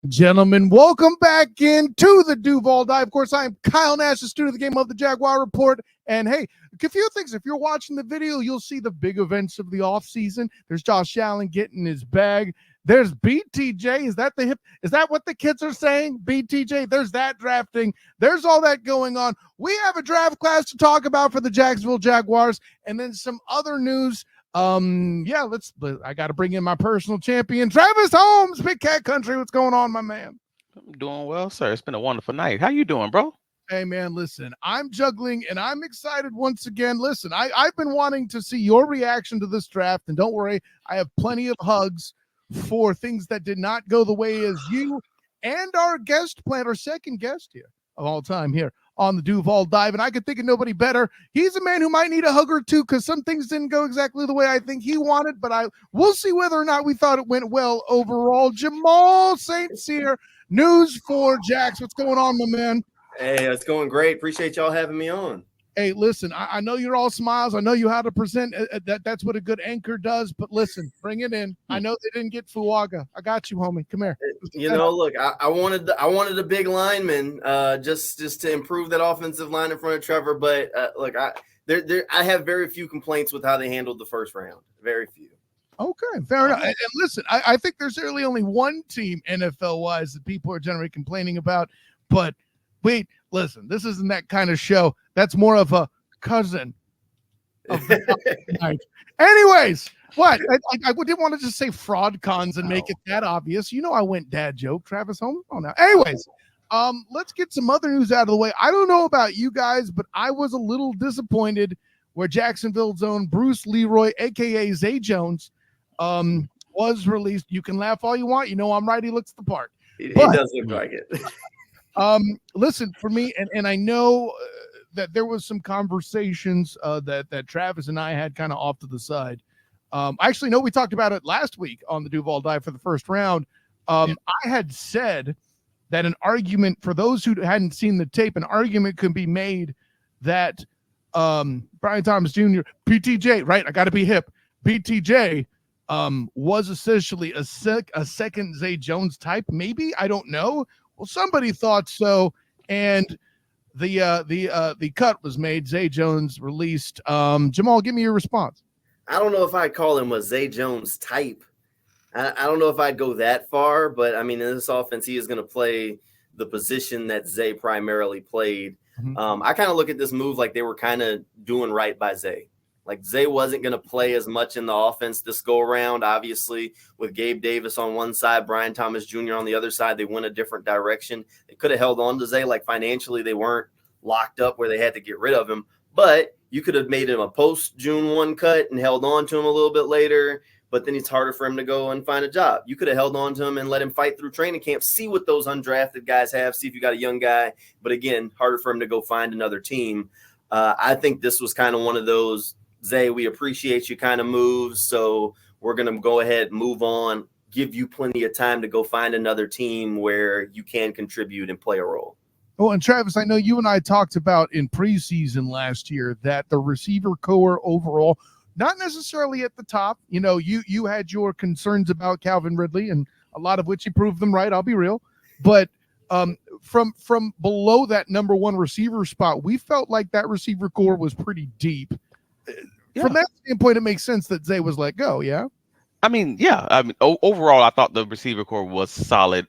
Gentlemen, welcome back into the Duval Dive. Of course, I am Kyle Nash, the student of the game of the Jaguar Report. And hey, a few things. If you're watching the video, you'll see the big events of the offseason. There's Josh Allen getting his bag. There's BTJ. Is that the hip? Is that what the kids are saying? BTJ. There's that drafting. There's all that going on. We have a draft class to talk about for the Jacksonville Jaguars, and then some other news. I got to bring in my personal champion, Travis Holmes, Big Cat Country. What's going on, my man? I'm doing well, sir. It's been a wonderful night. How you doing, bro? Hey, man, listen, I'm juggling, and I'm excited once again. Listen, I've been wanting to see your reaction to this draft, and don't worry, I have plenty of hugs for things that did not go the way as you and our guest planned, our second guest here of all time here on the Duval Dive, and I could think of nobody better. He's a man who might need a hug or two because some things didn't go exactly the way I think he wanted, but we'll see whether or not we thought it went well overall. Jamal Saints here, News4Jax. What's going on, my man? Hey, it's going great. Appreciate y'all having me on. Hey, listen, I know you're all smiles. I know you how to present. That's what a good anchor does. But listen, bring it in. I know they didn't get Fuaga. I got you, homie. Come here. Look, I wanted a big lineman just to improve that offensive line in front of Trevor. But look, I have very few complaints with how they handled the first round. Very few. Okay, fair enough. And listen, I think there's really only one team NFL-wise that people are generally complaining about. But wait, listen, this isn't that kind of show. That's more of a cousin of the night. Anyways, what? I didn't want to just say fraud cons and make it that obvious. You know I went dad joke, Travis Holmes. Oh, no. Anyways, let's get some other news out of the way. I don't know about you guys, but I was a little disappointed where Jacksonville's own Bruce Leroy, a.k.a. Zay Jones, was released. You can laugh all you want. You know I'm right. He looks the part. He does look like it. Listen, for me, and I know that there was some conversations that Travis and I had kind of off to the side. I actually know we talked about it last week on the Duval Dive for the first round. I had said that an argument for those who hadn't seen the tape, an argument could be made that Brian Thomas Jr., BTJ, right? I got to be hip. BTJ was essentially a second Zay Jones type. Maybe, I don't know. Well, somebody thought so, and the cut was made. Zay Jones released. Jamal, give me your response. I don't know if I'd call him a Zay Jones type. I don't know if I'd go that far, but I mean, in this offense, he is going to play the position that Zay primarily played. Mm-hmm. I kind of look at this move like they were kind of doing right by Zay. Like Zay wasn't going to play as much in the offense this go around. Obviously, with Gabe Davis on one side, Brian Thomas Jr. on the other side, they went a different direction. They could have held on to Zay. Like financially, they weren't locked up where they had to get rid of him. But you could have made him a post-June 1 cut and held on to him a little bit later. But then it's harder for him to go and find a job. You could have held on to him and let him fight through training camp, see what those undrafted guys have, see if you got a young guy. But again, harder for him to go find another team. I think this was kind of one of those, Zay, we appreciate you kind of moves, so we're going to go ahead and move on, give you plenty of time to go find another team where you can contribute and play a role. Oh, and Travis, I know you and I talked about in preseason last year that the receiver core overall, not necessarily at the top. You know, you had your concerns about Calvin Ridley, and a lot of which he proved them right, I'll be real. But from below that number one receiver spot, we felt like that receiver core was pretty deep. Yeah. From that standpoint, it makes sense that Zay was let go, yeah? I mean, overall, I thought the receiver core was solid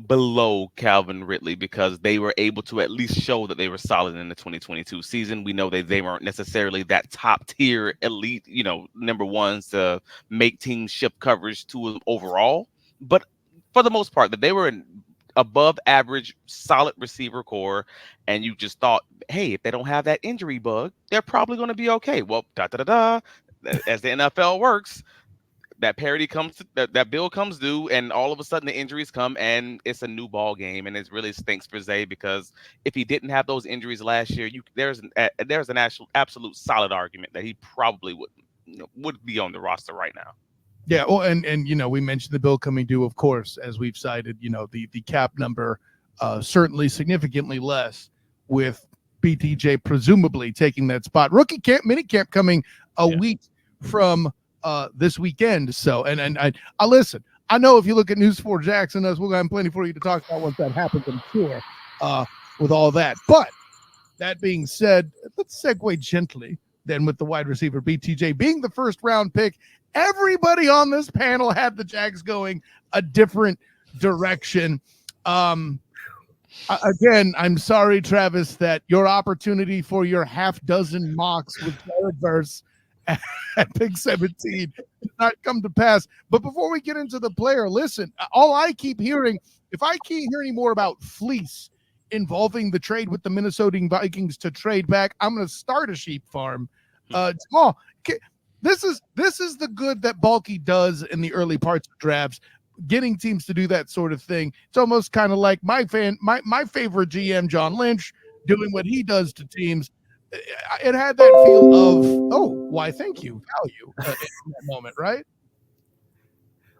below Calvin Ridley because they were able to at least show that they were solid in the 2022 season. We know that they weren't necessarily that top tier elite, number ones to make teams shift coverage to overall. But for the most part, that they were an above average, solid receiver core, and you just thought, hey, if they don't have that injury bug, they're probably going to be okay. Well, as the NFL works, that parity comes, that bill comes due, and all of a sudden the injuries come, and it's a new ball game, and it really stinks for Zay because if he didn't have those injuries last year, there's an absolute solid argument that he probably would be on the roster right now. Yeah, well, and we mentioned the bill coming due, of course, as we've cited, the cap number certainly significantly less with BTJ presumably taking that spot. Rookie camp, mini camp coming a week from this weekend. So, and I listen, I know if you look at News4Jax and us, we're going to have plenty for you to talk about once that happens, I'm sure, with all that. But that being said, let's segue gently then with the wide receiver, BTJ being the first round pick. Everybody on this panel had the Jags going a different direction. Again, I'm sorry, Travis, that your opportunity for your half dozen mocks with Jaguars at pick 17 did not come to pass. But before we get into the player, listen, all I keep hearing, if I can't hear any more about fleece involving the trade with the Minnesota Vikings to trade back, I'm going to start a sheep farm. Jamal, this is the good that Balky does in the early parts of drafts, getting teams to do that sort of thing. It's almost kind of like my favorite GM, John Lynch, doing what he does to teams. It had that feel of, oh, why, thank you, value in that moment, right?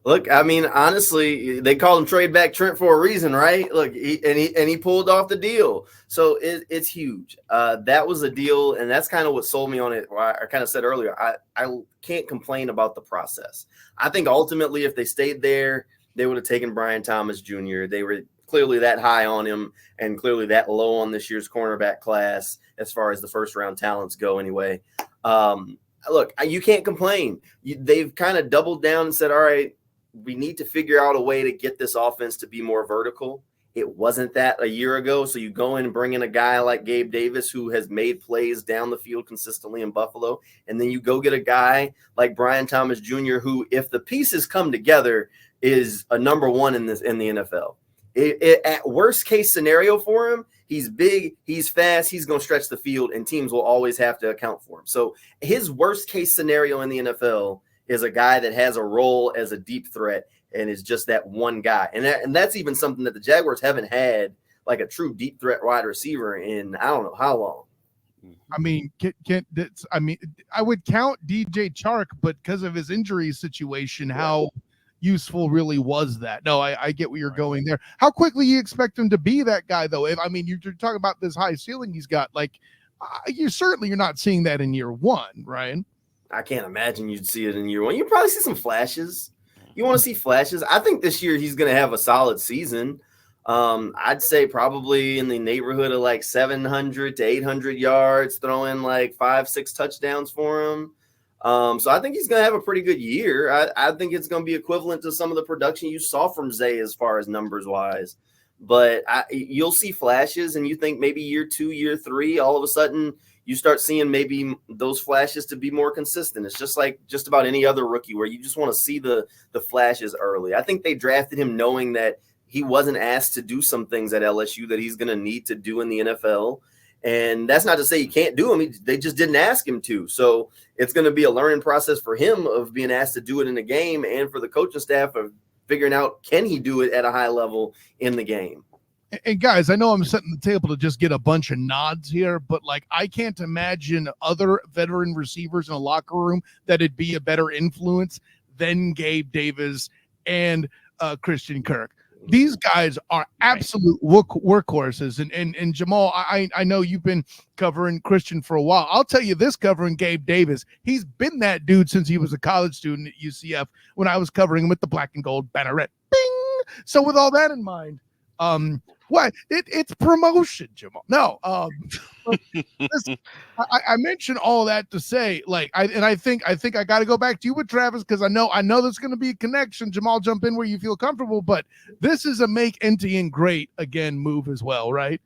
Look, I mean, honestly, they call him trade back Trent for a reason, right? Look, he pulled off the deal, so it's huge. That was a deal, and that's kind of what sold me on it. I kind of said earlier, I can't complain about the process. I think ultimately, if they stayed there, they would have taken Brian Thomas Jr. They were clearly that high on him, and clearly that low on this year's cornerback class as far as the first round talents go. Anyway, look, you can't complain. They've kind of doubled down and said, all right, we need to figure out a way to get this offense to be more vertical. It wasn't that a year ago. So you go in and bring in a guy like Gabe Davis, who has made plays down the field consistently in Buffalo. And then you go get a guy like Brian Thomas Jr., who, if the pieces come together, is a number one in the NFL. At worst case scenario for him, he's big, he's fast, he's going to stretch the field, and teams will always have to account for him. So his worst case scenario in the NFL is a guy that has a role as a deep threat and is just that one guy. And that's even something that the Jaguars haven't had, like a true deep threat wide receiver in I don't know how long. I mean, I would count DJ Chark, but because of his injury situation, how useful really was that? No, I get where you're going there. How quickly you expect him to be that guy, though? If I mean, you're talking about this high ceiling he's got. Like, you're not seeing that in year one, Ryan. I can't imagine you'd see it in year one. You probably see some flashes. You want to see flashes. I think this year he's going to have a solid season. I'd say probably in the neighborhood of like 700 to 800 yards, throwing like 5-6 touchdowns for him. So I think he's going to have a pretty good year. I think it's going to be equivalent to some of the production you saw from Zay as far as numbers wise. But you'll see flashes, and you think maybe year 2, year 3, all of a sudden you start seeing maybe those flashes to be more consistent. It's just like just about any other rookie where you just want to see the flashes early. I think they drafted him knowing that he wasn't asked to do some things at LSU that he's going to need to do in the NFL. And that's not to say he can't do them. They just didn't ask him to. So it's going to be a learning process for him of being asked to do it in a game, and for the coaching staff of figuring out, can he do it at a high level in the game? And guys, I know I'm setting the table to just get a bunch of nods here, but like, I can't imagine other veteran receivers in a locker room that'd be a better influence than Gabe Davis and Christian Kirk. These guys are absolute workhorses. And Jamal, I know you've been covering Christian for a while. I'll tell you this, covering Gabe Davis, he's been that dude since he was a college student at UCF when I was covering him with the black and gold banneret. Bing! So with all that in mind, it's promotion, Jamal. No, listen, I mentioned all that to say, like, I think I got to go back to you with Travis, because I know there's going to be a connection. Jamal, jump in where you feel comfortable, but this is a make Etienne great again move as well, right?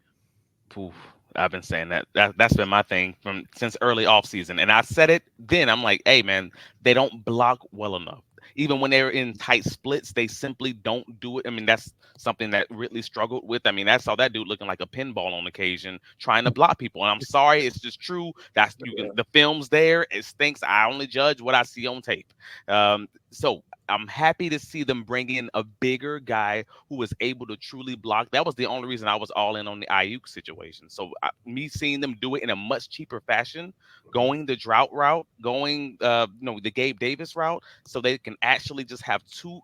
Oof, I've been saying that's been my thing since early offseason, and I said it then. I'm like, hey man, they don't block well enough. Even when they're in tight splits, they simply don't do it. I mean, that's something that Ridley struggled with. I mean, I saw that dude looking like a pinball on occasion, trying to block people. And I'm sorry, it's just true. The film's there. It stinks. I only judge what I see on tape. So I'm happy to see them bring in a bigger guy who is able to truly block. That was the only reason I was all in on the Ayuk situation. So me seeing them do it in a much cheaper fashion, going the drought route, going the Gabe Davis route, so they can actually just have two,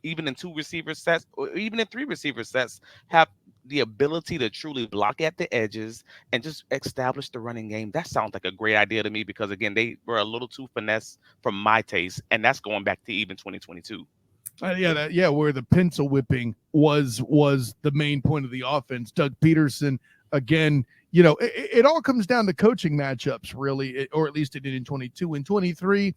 even in 2 receiver sets or even in 3 receiver sets, have the ability to truly block at the edges and just establish the running game. That sounds like a great idea to me, because again, they were a little too finesse for my taste, and that's going back to even 2022. Where the pencil whipping was the main point of the offense. Doug Peterson, again, it all comes down to coaching matchups, really, or at least it did in 22. In 23,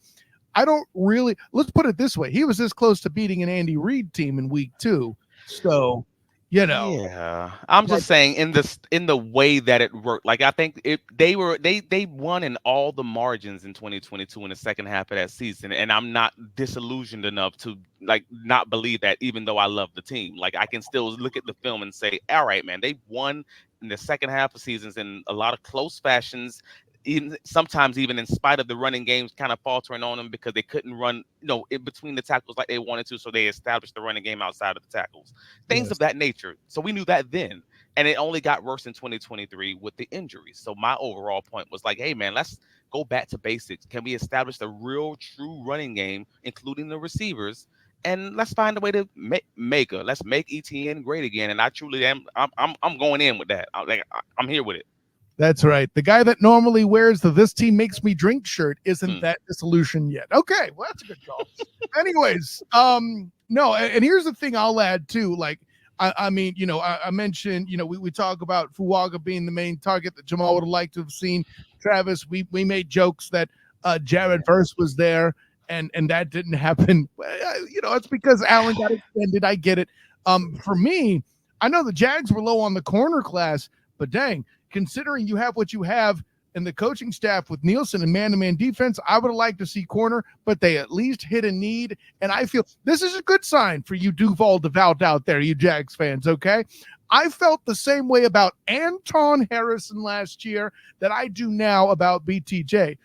I don't really. Let's put it this way: he was this close to beating an Andy Reid team in week 2. So, Yeah, I'm just saying in the way that it worked. Like I think they won in all the margins in 2022 in the second half of that season, and I'm not disillusioned enough to like not believe that. Even though I love the team, like I can still look at the film and say, all right, man, they won in the second half of seasons in a lot of close fashions. Sometimes even in spite of the running games kind of faltering on them because they couldn't run, in between the tackles like they wanted to, so they established the running game outside of the tackles, things of that nature. So we knew that then, and it only got worse in 2023 with the injuries. So my overall point was like, hey man, let's go back to basics. Can we establish a real true running game, including the receivers? And let's find a way to make ETN great again. And I truly am. I'm going in with that. I'm here with it. That's right. The guy that normally wears the "This Team Makes Me Drink" shirt isn't that disillusioned yet. Okay, well, that's a good call. Anyways, no, and here's the thing I'll add too. Like, I mean, I mentioned, we talk about Fuaga being the main target that Jamal would have liked to have seen. Travis, we made jokes that Jared Verse was there, and that didn't happen. It's because Allen got extended. I get it. For me, I know the Jags were low on the corner class, but dang, considering you have what you have in the coaching staff with Nielsen and man-to-man defense, I would have liked to see corner, but they at least hit a need. And I feel this is a good sign for you Duval devout out there, you Jags fans, okay? I felt the same way about Anton Harrison last year that I do now about BTJ.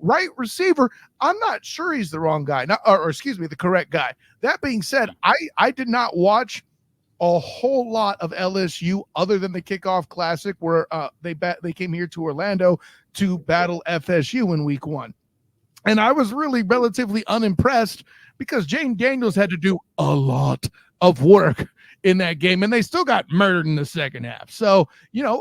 Right receiver, I'm not sure he's the wrong guy, the correct guy. That being said, I did not watch a whole lot of LSU other than the kickoff classic where they came here to Orlando to battle FSU in week 1. And I was really relatively unimpressed because Jane Daniels had to do a lot of work in that game, and they still got murdered in the second half. So,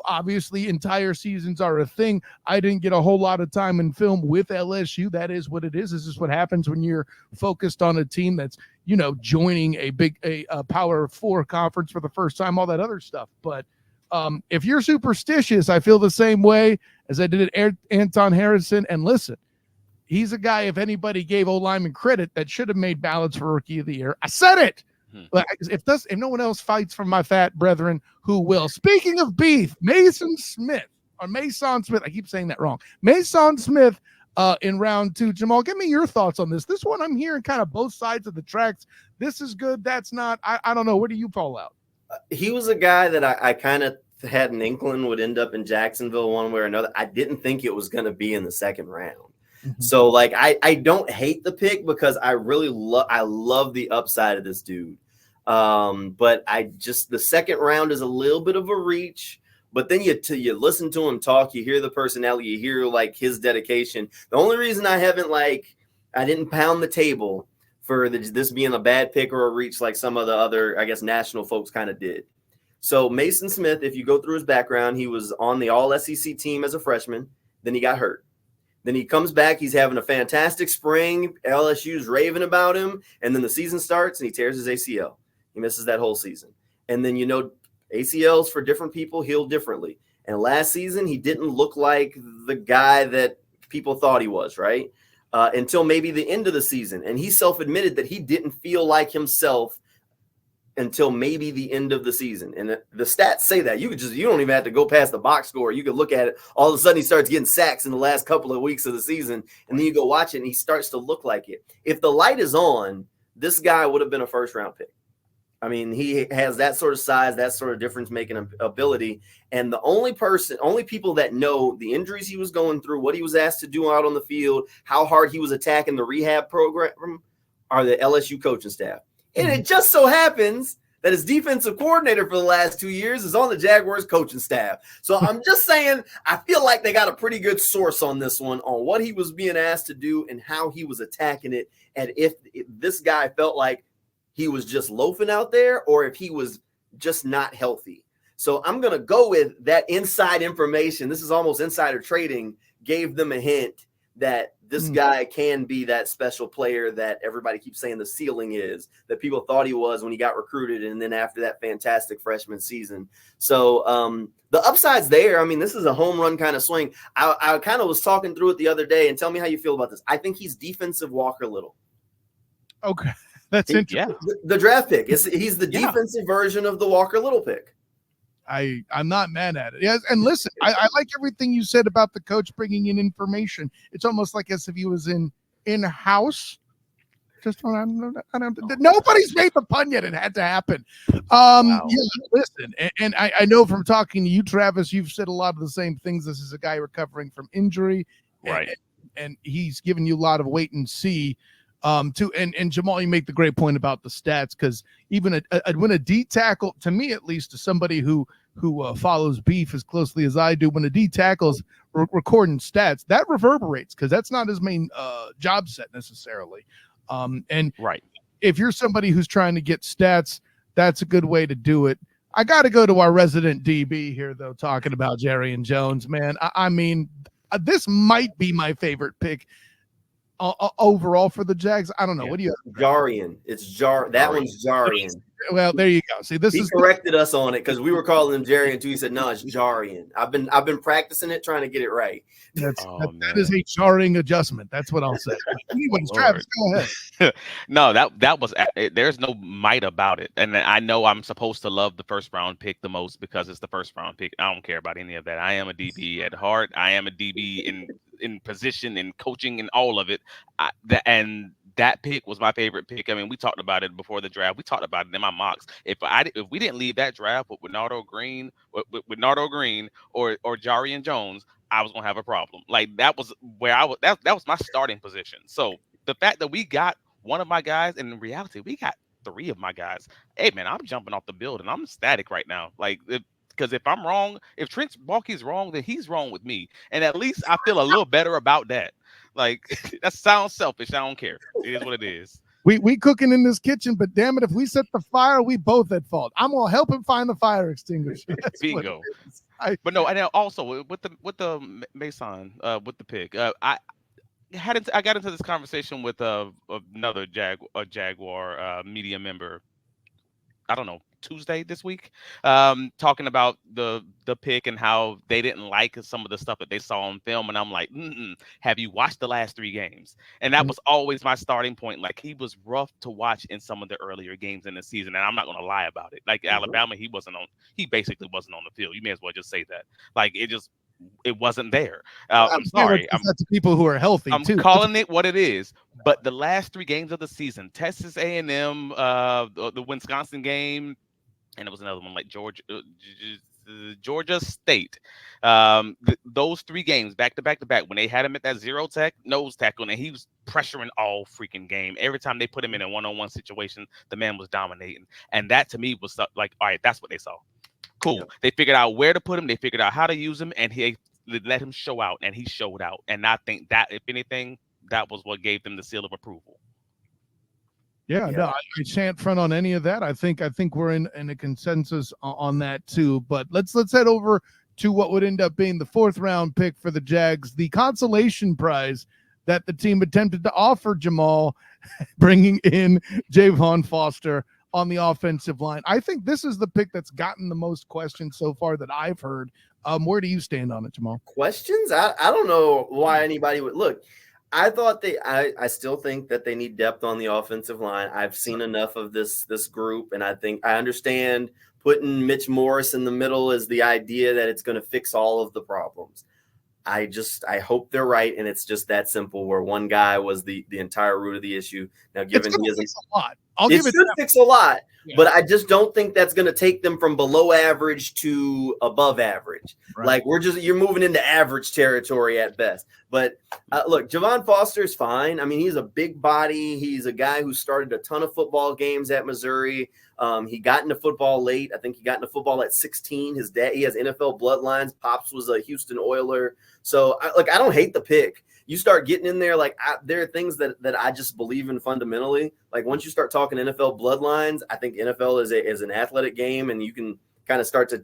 obviously entire seasons are a thing. I didn't get a whole lot of time in film with LSU. That is what it is. This is what happens when you're focused on a team that's, joining a Power 4 conference for the first time, all that other stuff. But if you're superstitious, I feel the same way as I did at Anton Harrison. And listen, he's a guy, if anybody gave O-lineman credit, that should have made ballots for Rookie of the Year. I said it. But if no one else fights for my fat brethren, who will? Speaking of beef, Mason Smith, I keep saying that wrong. Mason Smith in round 2. Jamal, give me your thoughts on this. This one I'm hearing kind of both sides of the tracks. This is good. That's not. I don't know. Where do you fall out? He was a guy that I kind of had an inkling would end up in Jacksonville one way or another. I didn't think it was going to be in the second round. So like I don't hate the pick because I really love the upside of this dude. But the second round is a little bit of a reach. But then you listen to him talk, you hear the personality, you hear like his dedication. The only reason I didn't pound the table for this being a bad pick or a reach like some of the other, I guess, national folks kind of did. So Mason Smith, if you go through his background, he was on the All-SEC team as a freshman. Then he got hurt. Then he comes back. He's having a fantastic spring. LSU's raving about him. And then the season starts and he tears his ACL. He misses that whole season. And then, ACLs for different people heal differently. And last season, he didn't look like the guy that people thought he was, right? Until maybe the end of the season. And he self-admitted that he didn't feel like himself until maybe the end of the season. And the stats say that. You don't even have to go past the box score. You could look at it. All of a sudden, he starts getting sacks in the last couple of weeks of the season. And then you go watch it, and he starts to look like it. If the light is on, this guy would have been a first-round pick. I mean, he has that sort of size, that sort of difference-making ability. And the only people that know the injuries he was going through, what he was asked to do out on the field, how hard he was attacking the rehab program are the LSU coaching staff. And it just so happens that his defensive coordinator for the last 2 years is on the Jaguars coaching staff. So I'm just saying, I feel like they got a pretty good source on this one, on what he was being asked to do and how he was attacking it. And if this guy felt like he was just loafing out there or if he was just not healthy. So I'm going to go with that inside information. This is almost insider trading, gave them a hint that this guy can be that special player that everybody keeps saying the ceiling is, that people thought he was when he got recruited, and then after that fantastic freshman season. So the upside's there. I mean, this is a home run kind of swing. I kind of was talking through it the other day, and tell me how you feel about this. I think he's defensive Walker Little. Okay, that's interesting. Yeah. The draft pick. He's the defensive version of the Walker Little pick. I'm not mad at it. Yes, and listen, I like everything you said about the coach bringing in information. It's almost like as if he was in-house. Just I don't. Nobody's made the pun yet. It had to happen. Wow. Yeah, listen, and I know from talking to you, Travis, you've said a lot of the same things. This is a guy recovering from injury, Right? And he's given you a lot of wait and see. And Jamal, you make the great point about the stats, because even when a D tackle, to me at least, to somebody who follows beef as closely as I do, when a D tackle's recording stats, that reverberates, because that's not his main job set necessarily. And Right. if you're somebody who's trying to get stats, that's a good way to do it. I got to go to our resident DB here, though, talking about Jarrian Jones, man. I mean, this might be my favorite pick overall for the Jags. I don't know. Yeah. What do you have? Jarian. That one's Jarian. Well, there you go. See, He corrected us on it because we were calling him Jarian too. He said, "No, it's Jarian." I've been practicing it, trying to get it right. That is a jarring adjustment. That's what I'll say. Anyways, Travis, go ahead. No, that was, there's no might about it. And I know I'm supposed to love the first round pick the most because it's the first round pick. I don't care about any of that. I am a DB at heart. I am a DB in position and coaching and all of it. And that pick was my favorite pick. I mean, we talked about it before the draft. We talked about it in my mocks. If we didn't leave that draft with Nardo Green or Jarrian Jones, I was gonna have a problem. Like, that was where I was. That was my starting position. So the fact that we got one of my guys, and in reality, we got three of my guys. Hey, man, I'm jumping off the building. I'm ecstatic right now. Like, because if I'm wrong, if Trent Baalke's wrong, then he's wrong with me, and at least I feel a little better about that. Like, that sounds selfish. I don't care. It is what it is. We cooking in this kitchen, but damn it, if we set the fire, we both at fault. I'm gonna help him find the fire extinguisher. Bingo. But no, and also with the Mason, with the pick, I got into this conversation with another Jaguar media member. I don't know, Tuesday this week, talking about the pick and how they didn't like some of the stuff that they saw on film. And I'm like, have you watched the last 3 games? And that was always my starting point. Like, he was rough to watch in some of the earlier games in the season. And I'm not going to lie about it. Like, Alabama, he basically wasn't on the field. You may as well just say that. Like, it wasn't there. I'm sorry. That's people who are healthy. I'm too. calling it what it is. But the last 3 games of the season, Texas A&M, the Wisconsin game, and it was another one like Georgia State. Those 3 games back to back, when they had him at that nose tackle, and he was pressuring all freaking game. Every time they put him in a one-on-one situation, the man was dominating. And that to me was like, all right, that's what they saw. Cool. Yeah. They figured out where to put him. They figured out how to use him, and he let him show out, and he showed out. And I think that, if anything, that was what gave them the seal of approval. Yeah, no, I shan't front on any of that. I think we're in a consensus on that too. But let's head over to what would end up being the 4th round pick for the Jags, the consolation prize that the team attempted to offer Jamal, bringing in Javon Foster on the offensive line. I think this is the pick that's gotten the most questions so far that I've heard. Where do you stand on it, Jamal? Questions? I don't know why anybody would look. I thought I still think that they need depth on the offensive line. I've seen enough of this group, and I think I understand putting Mitch Morris in the middle is the idea that it's going to fix all of the problems. I hope they're right, and it's just that simple, where one guy was the entire root of the issue. Now, given he isn't a lot, it should fix a lot, but I just don't think that's going to take them from below average to above average. Right. Like, you're moving into average territory at best. But look, Javon Foster is fine. I mean, he's a big body. He's a guy who started a ton of football games at Missouri. He got into football late. I think he got into football at 16. His dad, he has NFL bloodlines. Pops was a Houston Oiler. So I don't hate the pick. You start getting in there, there are things that I just believe in fundamentally. Like, once you start talking NFL bloodlines, I think NFL is an athletic game, and you can kind of start to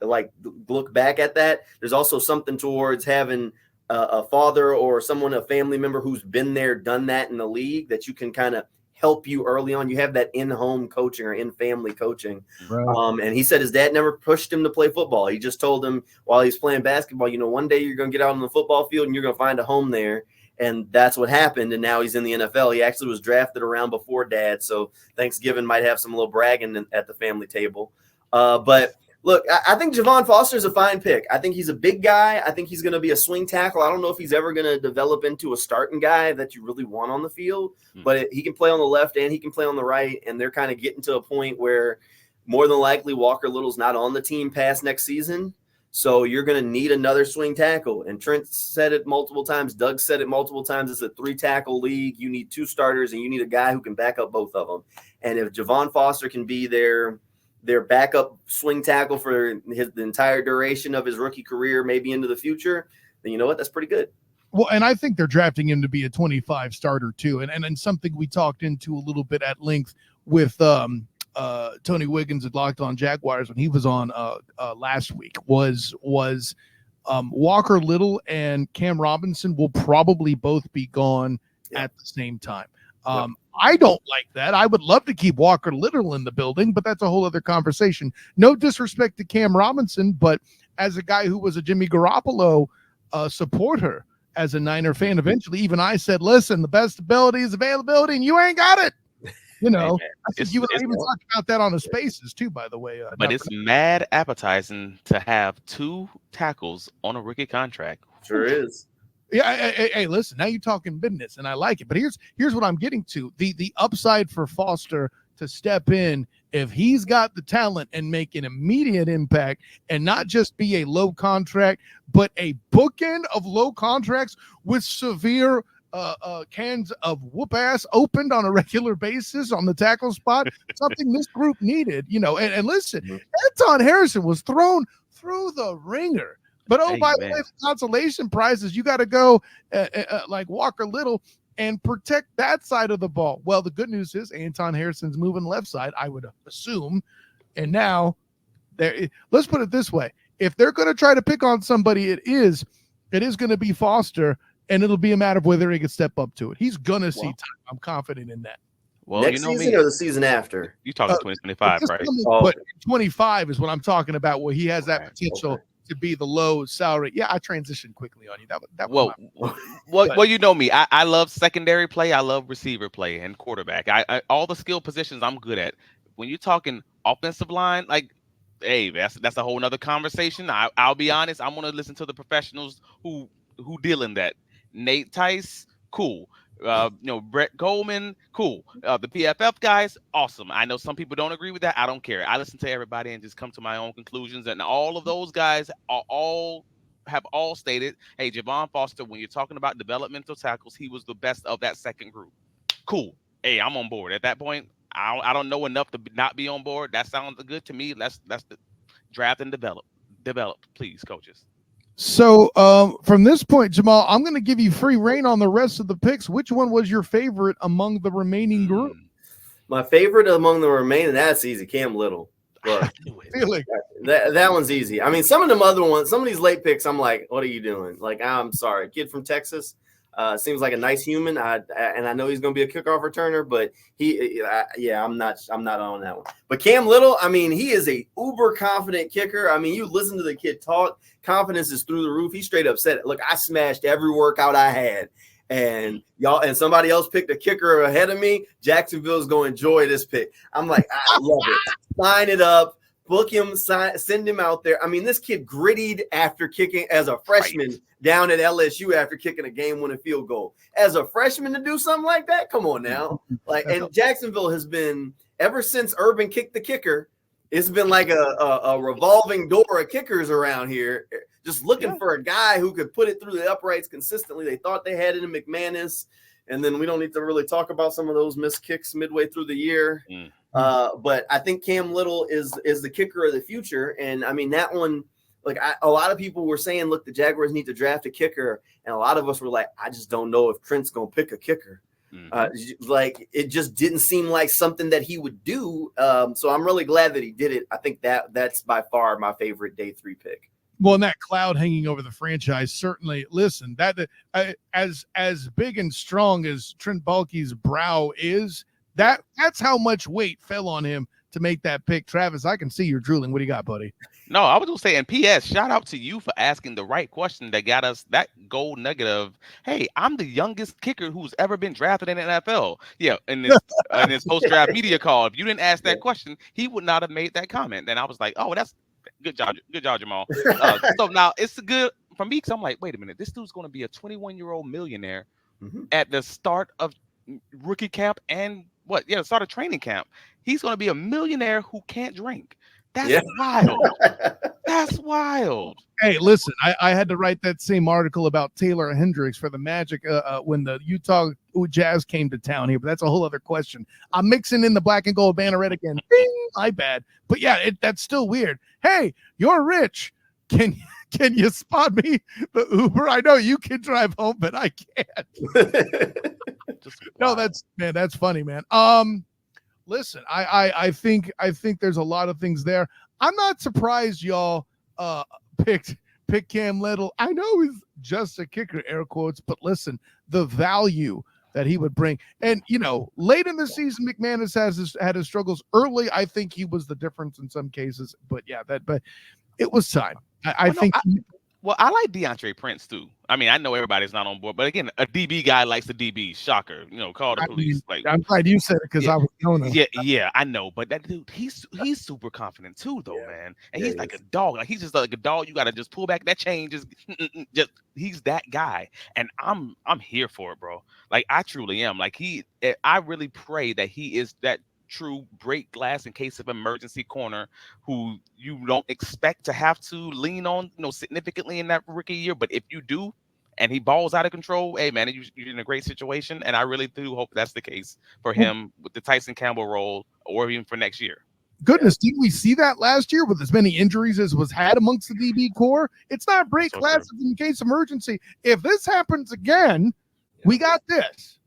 look back at that. There's also something towards having a father or someone, a family member who's been there, done that in the league, that you can kind of help you early on. You have that in-home coaching or in-family coaching. Right. And he said his dad never pushed him to play football. He just told him while he's playing basketball, one day you're going to get out on the football field and you're going to find a home there. And that's what happened. And now he's in the NFL. He actually was drafted around before dad. So Thanksgiving might have some little bragging at the family table. But look, I think Javon Foster is a fine pick. I think he's a big guy. I think he's going to be a swing tackle. I don't know if he's ever going to develop into a starting guy that you really want on the field, but he can play on the left and he can play on the right. And they're kind of getting to a point where more than likely Walker Little's not on the team past next season. So you're going to need another swing tackle. And Trent said it multiple times. Doug said it multiple times. It's a 3-tackle league. You need 2 starters and you need a guy who can back up both of them. And if Javon Foster can be their backup swing tackle for the entire duration of his rookie career, maybe into the future, then you know what? That's pretty good. Well, and I think they're drafting him to be a 25 starter too. And something we talked into a little bit at length with Tony Wiggins at Locked On Jaguars when he was on last week was Walker Little and Cam Robinson will probably both be gone at the same time. I don't like that. I would love to keep Walker Little in the building, but that's a whole other conversation. No disrespect to Cam Robinson, but as a guy who was a Jimmy Garoppolo supporter, as a Niner fan, eventually even I said, listen, the best ability is availability, and you ain't got it. I think you even talked about that on the Spaces too, by the way. But it's mad appetizing to have 2 tackles on a rookie contract. Sure is. Yeah, hey, listen, now you're talking business, and I like it. But here's what I'm getting to. The upside for Foster to step in, if he's got the talent and make an immediate impact and not just be a low contract, but a bookend of low contracts with severe cans of whoop ass opened on a regular basis on the tackle spot, something this group needed, and listen, Anton Harrison was thrown through the ringer. But by the way, the consolation prize is you got to go like Walker Little and protect that side of the ball. Well, the good news is Anton Harrison's moving left side, I would assume. And now, let's put it this way. If they're going to try to pick on somebody, it is going to be Foster, and it'll be a matter of whether he can step up to it. He's going to see time. I'm confident in that. Well, next season or the season after? You talking 2025, right? But 25 is what I'm talking about, where he has that potential to be the low salary. Yeah, I transitioned quickly on you. Well, you know me. I love secondary play. I love receiver play and quarterback. I all the skill positions I'm good at. When you're talking offensive line, like, hey, that's a whole nother conversation. I'll be honest. I'm gonna listen to the professionals who deal in that. Nate Tice, cool. Brett Goldman, cool. The PFF guys, awesome. I know some people don't agree with that. I don't care. I listen to everybody and just come to my own conclusions. And all of those guys have all stated, hey, Javon Foster, when you're talking about developmental tackles, he was the best of that second group. Cool. Hey, I'm on board. At that point, I don't know enough to not be on board. That sounds good to me. That's the draft and develop, please, coaches. So from this point, Jamal, I'm going to give you free reign on the rest of the picks. Which one was your favorite among the remaining group? My favorite among the remaining, that's easy. Cam Little. Look, that one's easy. I mean, some of them other ones, some of these late picks, I'm like, what are you doing? Like, I'm sorry. Kid from Texas. Seems like a nice human. And I know he's going to be a kickoff returner, but I'm not on that one. But Cam Little, I mean, he is a uber confident kicker. I mean, you listen to the kid talk, confidence is through the roof. He straight up said it. Look, I smashed every workout I had, and somebody else picked a kicker ahead of me. Jacksonville's going to enjoy this pick. I'm like, I love it. Sign it up. Book him, send him out there. I mean, this kid grittied after kicking as a freshman down at LSU after kicking a game-winning field goal. As a freshman to do something like that? Come on now. And Jacksonville has been, ever since Urban kicked the kicker, it's been like a revolving door of kickers around here, just looking for a guy who could put it through the uprights consistently. They thought they had it in McManus, and then we don't need to really talk about some of those missed kicks midway through the year. But I think Cam Little is the kicker of the future. And I mean, that one, like a lot of people were saying, look, the Jaguars need to draft a kicker. And a lot of us were like, I just don't know if Trent's going to pick a kicker. Like it just didn't seem like something that he would do. So I'm really glad that he did it. I think that's by far my favorite day 3 pick. Well, and that cloud hanging over the franchise, certainly. Listen, that as big and strong as Trent Baalke's brow is, that's how much weight fell on him to make that pick. Travis, I can see you're drooling. What do you got, buddy? No, I was gonna say, and P.S. Shout out to you for asking the right question that got us that gold nugget of, hey, I'm the youngest kicker who's ever been drafted in the NFL. Yeah, in this post-draft media call, if you didn't ask that question, he would not have made that comment. And I was like, oh, that's good job, Jamal. So now it's good for me because I'm like, wait a minute, this dude's going to be a 21-year-old millionaire at the start of rookie camp and the start of training camp. He's going to be a millionaire who can't drink. That's wild. That's wild. Hey, listen, I had to write that same article about Taylor Hendricks for the Magic when the Utah Jazz came to town here, but that's a whole other question. I'm mixing in the black and gold banner red again. Ding, my bad. But yeah, that's still weird. Hey, you're rich. Can you spot me the Uber? I know you can drive home, but I can't. No, that's funny, man. Listen, I think there's a lot of things there. I'm not surprised y'all picked Cam Little. I know he's just a kicker, air quotes, but listen, the value that he would bring. And late in the season, McManus had his struggles. Early, I think he was the difference in some cases. But yeah, but it was time. I think. I like DeAndre Prince too. I mean, I know everybody's not on board, but again, a DB guy likes the DB. Shocker, call the police. I'm glad you said it because I was going to. Yeah, I know, but that dude, he's super confident too, though, man. And he's like a dog. Like he's just like a dog. You got to just pull back that chain. Just he's that guy, and I'm here for it, bro. Like I truly am. Like I really pray that he is that true break glass in case of emergency corner who you don't expect to have to lean on significantly in that rookie year, but if you do and he balls out of control, hey man, you're in a great situation. And I really do hope that's the case for him with the Tyson Campbell role or even for next year. Goodness, didn't we see that last year with as many injuries as was had amongst the DB core? It's not break glass in case emergency. If this happens again, we got this.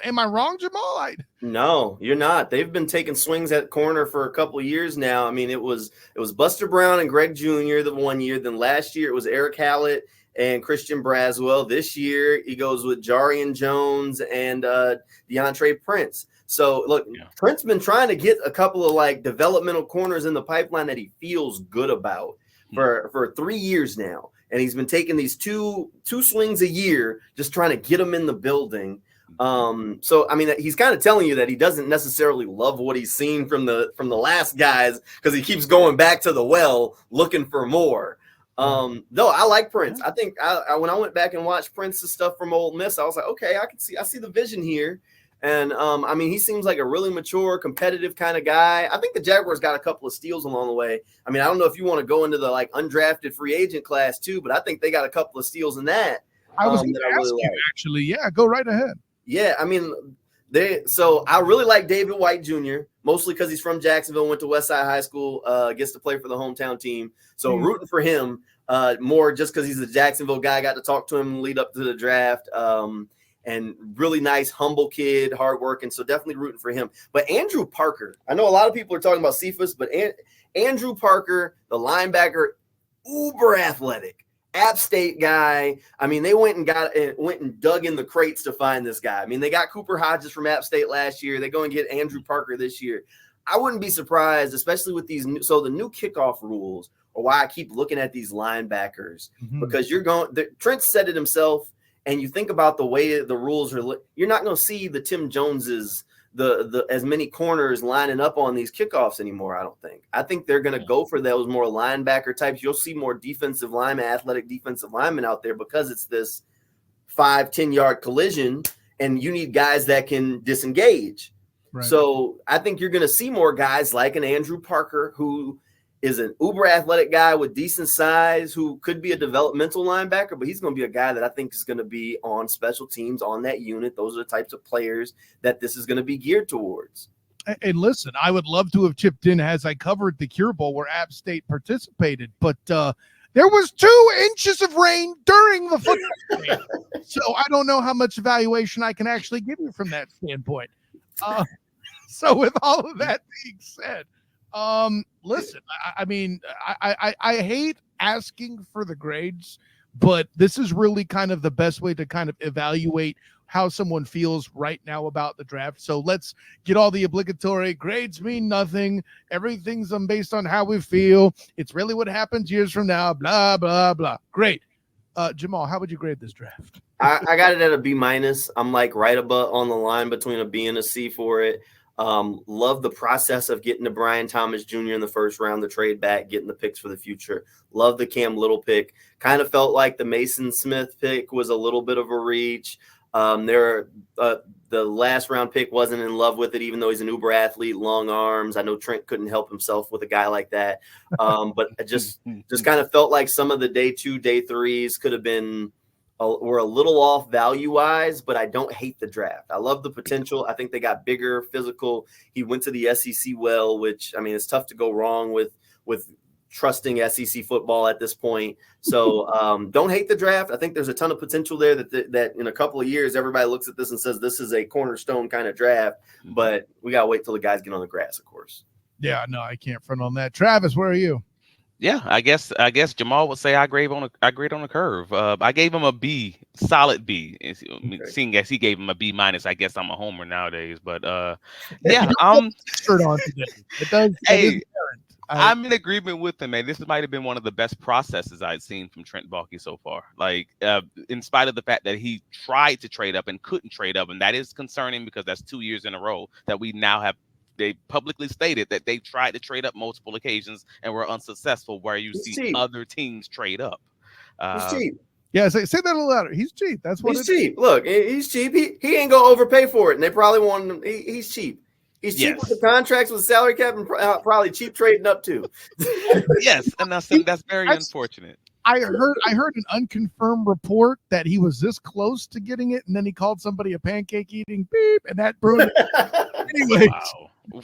Am I wrong, Jamal? No, you're not. They've been taking swings at corner for a couple of years now. I mean, it was Buster Brown and Greg Jr. the one year. Then last year it was Eric Hallett and Christian Braswell. This year he goes with Jarian Jones and DeAndre Prince. So look, Prince been trying to get a couple of developmental corners in the pipeline that he feels good about for 3 years now. And he's been taking these two swings a year, just trying to get them in the building. So I mean, he's kind of telling you that he doesn't necessarily love what he's seen from the last guys because he keeps going back to the well looking for more. No, I like Prince. I think when I went back and watched Prince's stuff from Ole Miss, I was like, okay, I see the vision here. And I mean, he seems like a really mature, competitive kind of guy. I think the Jaguars got a couple of steals along the way. I mean, I don't know if you want to go into the undrafted free agent class too, but I think they got a couple of steals in that. I was going to ask you actually. Yeah, go right ahead. Yeah, I mean, so I really like David White Jr., mostly because he's from Jacksonville, went to Westside High School, gets to play for the hometown team. So rooting for him more just because he's a Jacksonville guy. Got to talk to him lead up to the draft. And really nice, humble kid, hardworking. So definitely rooting for him. But Andrew Parker, I know a lot of people are talking about Cephas, but Andrew Parker, the linebacker, uber athletic, App State guy. I mean, they went and dug in the crates to find this guy. I mean, they got Cooper Hodges from App State last year. They're going to get Andrew Parker this year. I wouldn't be surprised, especially with these the new kickoff rules, or why I keep looking at these linebackers, because Trent said it himself. And you think about the way the rules are, you're not going to see the Tim Joneses, the as many corners lining up on these kickoffs anymore. I don't think. I think they're going to go for those more linebacker types. You'll see more defensive linemen, athletic defensive linemen out there because it's this 5-10 yard collision, and you need guys that can disengage. Right. So I think you're going to see more guys like an Andrew Parker, who is an uber athletic guy with decent size, who could be a developmental linebacker, but he's going to be a guy that I think is going to be on special teams on that unit. Those are the types of players that this is going to be geared towards. And listen, I would love to have chipped in as I covered the Cure Bowl where App State participated, but there was 2 inches of rain during the football game. So I don't know how much evaluation I can actually give you from that standpoint. So with all of that being said, listen, I mean, I hate asking for the grades, but this is really kind of the best way to kind of evaluate how someone feels right now about the draft. So let's get all the obligatory grades mean nothing. Everything's based on how we feel. It's really what happens years from now, blah, blah, blah. Great. Jamal, how would you grade this draft? I got it at a B-. I'm like right above on the line between a B and a C for it. Love the process of getting to Brian Thomas Jr. in the first round, the trade back, getting the picks for the future. Love the Cam Little pick. Kind of felt like the Mason Smith pick was a little bit of a reach. The last round pick wasn't in love with it, even though he's an uber athlete, long arms. I know Trent couldn't help himself with a guy like that. But I just kind of felt like some of the day 2, day 3s could have been were a little off value-wise, but I don't hate the draft. I love the potential. I think they got bigger, physical. He went to the SEC well, which, I mean, it's tough to go wrong with trusting SEC football at this point. So don't hate the draft. I think there's a ton of potential there that in a couple of years, everybody looks at this and says this is a cornerstone kind of draft, but we got to wait till the guys get on the grass, of course. Yeah, no, I can't front on that. Travis, where are you? Yeah, I guess Jamal would say I grade on a curve. I gave him a B, solid B. Seeing as he gave him a B-, I guess I'm a homer nowadays. But yeah, shirt on today. It does. Hey, I'm in agreement with him, man. This might have been one of the best processes I'd seen from Trent Baalke so far. Like, in spite of the fact that he tried to trade up and couldn't trade up, and that is concerning because that's 2 years in a row that we now have. They publicly stated that they tried to trade up multiple occasions and were unsuccessful, where you see cheap. Other teams trade up. He's cheap. Yeah, say that a little louder. He's cheap. That's what he's cheap. Look, he's cheap. He ain't gonna overpay for it, and they probably want him. He's cheap. He's cheap with the contracts, with salary cap, and probably cheap trading up too. Yes, and that's very unfortunate. I heard an unconfirmed report that he was this close to getting it, and then he called somebody a pancake eating beep, and that ruined it. Anyway,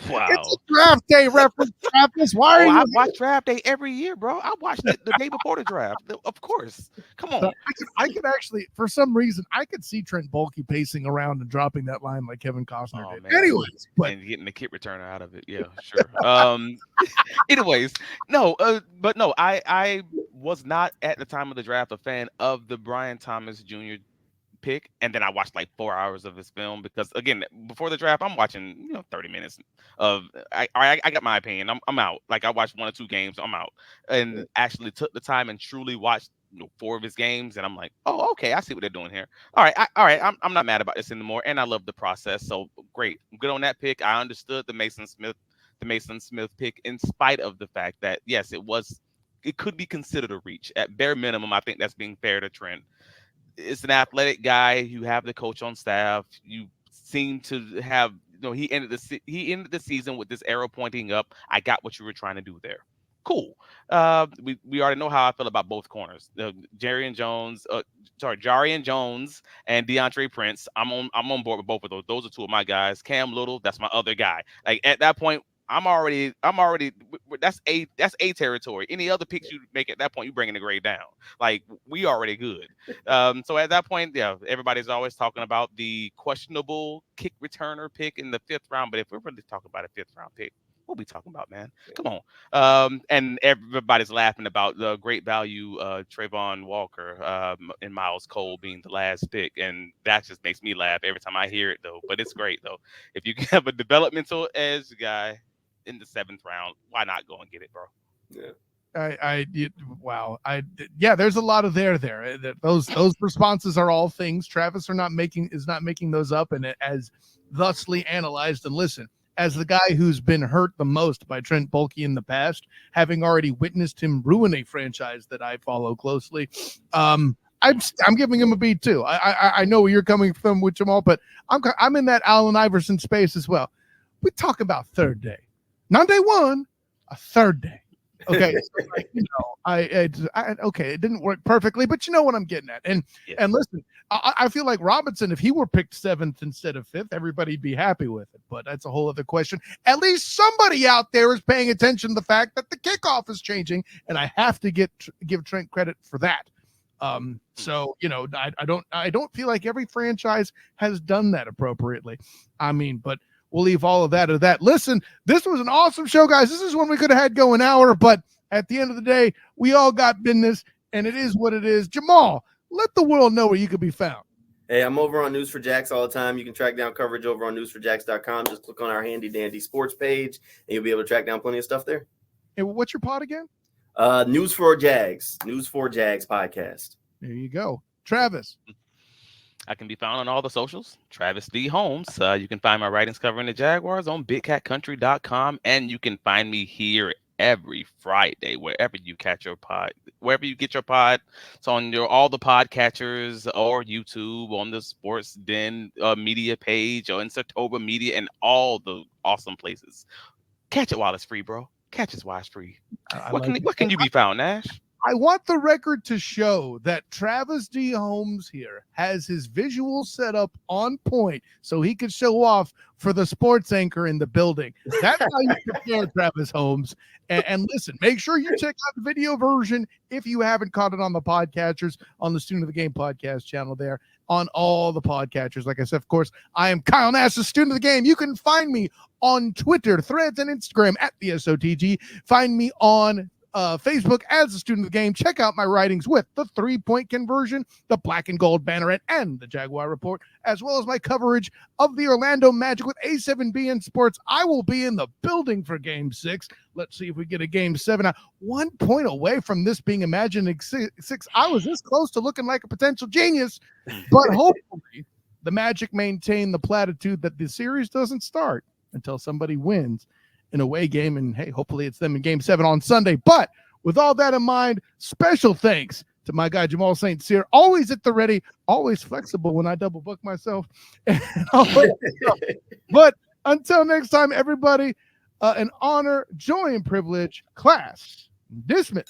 wow. It's a draft day reference, Travis. Why are you? I watch draft day every year, bro. I watched it the day before the draft. Of course. Come on. I could actually, for some reason, I could see Trent Baalke pacing around and dropping that line like Kevin Costner did. Man. Anyways, and getting the kit returner out of it. Yeah, sure. Anyways, but no, I was not at the time of the draft a fan of the Brian Thomas Jr. pick, and then I watched like 4 hours of his film because, again, before the draft, I'm watching 30 minutes of. I got my opinion. I'm out. Like, I watched 1 or 2 games. I'm out, and actually took the time and truly watched 4 of his games, and I'm like, oh, okay, I see what they're doing here. All right, I'm not mad about this anymore, and I love the process. So great, good on that pick. I understood the Mason Smith pick, in spite of the fact that yes, it could be considered a reach. At bare minimum, I think that's being fair to Trent. It's an athletic guy. You have the coach on staff. You seem to have, he ended the season with this arrow pointing up. I got what you were trying to do there. Cool. We already know how I feel about both corners. Jarian Jones and DeAndre Prince. I'm on board with both of those. Those are 2 of my guys. Cam Little, that's my other guy. Like, at that point, I'm already that's A territory. Any other picks you make at that point, you bringing the grade down. Like, we already good. So at that point, yeah, everybody's always talking about the questionable kick returner pick in the 5th round. But if we're really talking about a 5th round pick, what are we talking about, man? Come on. And everybody's laughing about the great value Trayvon Walker and Miles Cole being the last pick. And that just makes me laugh every time I hear it, though. But it's great, though. If you have a developmental edge guy in the 7th round, why not go and get it, bro? Yeah. Yeah, there's a lot of there. Those responses are all things Travis is not making those up, and as thusly analyzed. And listen, as the guy who's been hurt the most by Trent Baalke in the past, having already witnessed him ruin a franchise that I follow closely, I'm giving him a B too. I know where you're coming from with Jamal, but I'm in that Allen Iverson space as well. We talk about 3rd day. Not day 1, a 3rd day. Okay. Okay, it didn't work perfectly, but you know what I'm getting at. And listen, I feel like Robinson, if he were picked 7th instead of 5th, everybody'd be happy with it. But that's a whole other question. At least somebody out there is paying attention to the fact that the kickoff is changing, and I have to give Trent credit for that. So I don't feel like every franchise has done that appropriately. I mean, but we'll leave all of that. Listen, this was an awesome show, guys. This is one we could have had go an hour, but At the end of the day, we all got business, and it is what it is. Jamal, let the world know where you could be found. Hey, I'm over on News4Jax all the time. You can track down coverage over on News4Jax.com. Just click on our handy dandy sports page, and you'll be able to track down plenty of stuff there. And what's your pod again? News4Jax, News4Jax podcast. There you go. Travis. I can be found on all the socials. Travis D. Holmes. You can find my writings covering the Jaguars on BigCatCountry.com, and you can find me here every Friday wherever you catch your pod, wherever you get your pod. It's on all the podcatchers or YouTube, on the Sports Den media page, or in Sartoga Media, and all the awesome places. Catch it while it's free, bro. Catch it while it's free. What can you be found, Nash? I want the record to show that Travis D. Holmes here has his visual set up on point so he could show off for the sports anchor in the building. That's how you prepare, Travis Holmes. And listen, make sure you check out the video version if you haven't caught it on the podcatchers, on the Student of the Game podcast channel there, on all the podcatchers. Like I said, of course, I am Kyle Nash, the Student of the Game. You can find me on Twitter, Threads, and Instagram at the SOTG. Find me on Facebook as a Student of the Game. Check out my writings with the 3-point conversion, the black and gold banneret, and the Jaguar report, as well as my coverage of the Orlando Magic with A7BN Sports. I will be in the building for Game 6. Let's see if we get a Game 7. Now, 1 point away from this being Imagining 6. I was this close to looking like a potential genius, but hopefully the Magic maintain the platitude that the series doesn't start until somebody wins an away game, and hey, hopefully it's them in Game 7 on Sunday. But with all that in mind, special thanks to my guy Jamal St. Cyr, always at the ready, always flexible when I double book myself. But until next time, everybody, an honor, joy, and privilege. Class dismissed.